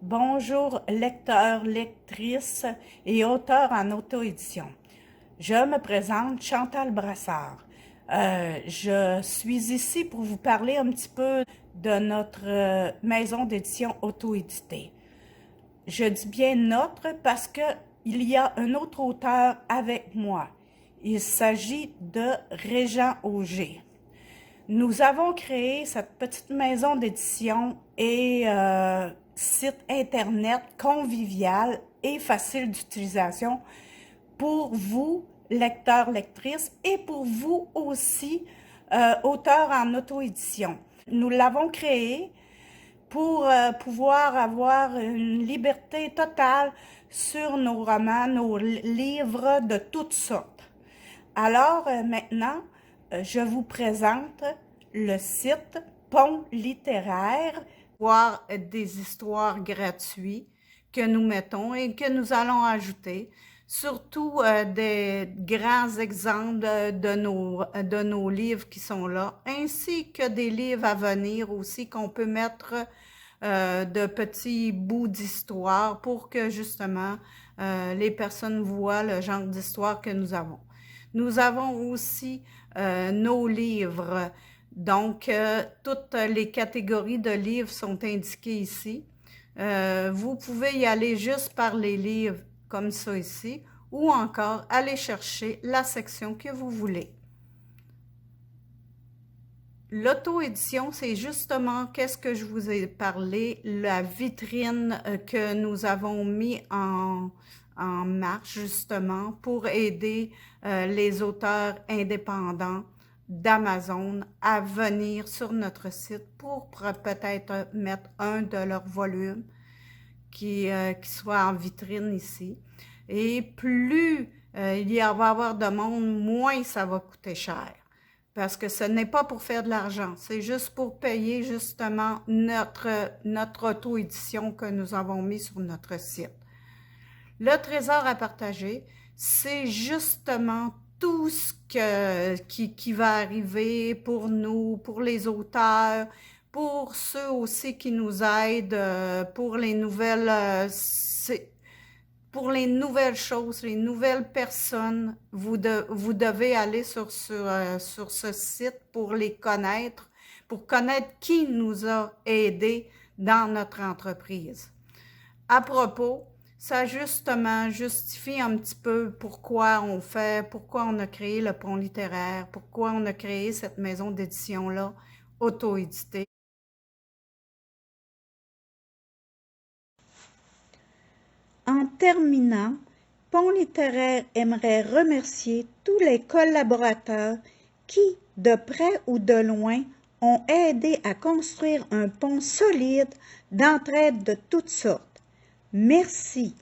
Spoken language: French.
Bonjour lecteurs, lectrices et auteurs en auto-édition. Je me présente Chantal Brassard. Je suis ici pour vous parler un petit peu de notre maison d'édition auto-éditée. Je dis bien notre parce que il y a un autre auteur avec moi. Il s'agit de Régent Auger. Nous avons créé cette petite maison d'édition et site internet convivial et facile d'utilisation pour vous, lecteurs, lectrices, et pour vous aussi, auteurs en auto-édition. Nous l'avons créé pour pouvoir avoir une liberté totale sur nos romans, nos livres de toutes sortes. Alors maintenant, je vous présente le site Pont littéraire, voir des histoires gratuites que nous mettons et que nous allons ajouter, surtout des grands exemples de nos livres qui sont là, ainsi que des livres à venir aussi qu'on peut mettre de petits bouts d'histoire pour que justement les personnes voient le genre d'histoire que nous avons. Nous avons aussi nos livres. Donc, toutes les catégories de livres sont indiquées ici. Vous pouvez y aller juste par les livres comme ça ici, ou encore aller chercher la section que vous voulez. L'auto-édition, c'est justement qu'est-ce que je vous ai parlé, la vitrine que nous avons mis en marche justement pour aider les auteurs indépendants d'Amazon à venir sur notre site pour peut-être mettre un de leurs volumes qui soit en vitrine ici. Et plus il va y avoir de monde, moins ça va coûter cher. Parce que ce n'est pas pour faire de l'argent, c'est juste pour payer justement notre auto-édition que nous avons mis sur notre site. Le trésor à partager, c'est justement tout ce qui va arriver pour nous, pour les auteurs, pour ceux aussi qui nous aident, pour les nouvelles choses, les nouvelles personnes, vous devez aller sur ce site pour les connaître, pour connaître qui nous a aidés dans notre entreprise. À propos, ça justement justifie un petit peu pourquoi on a créé le Pont littéraire, pourquoi on a créé cette maison d'édition-là, auto-éditée. En terminant, Pont littéraire aimerait remercier tous les collaborateurs qui, de près ou de loin, ont aidé à construire un pont solide d'entraide de toutes sortes. Merci.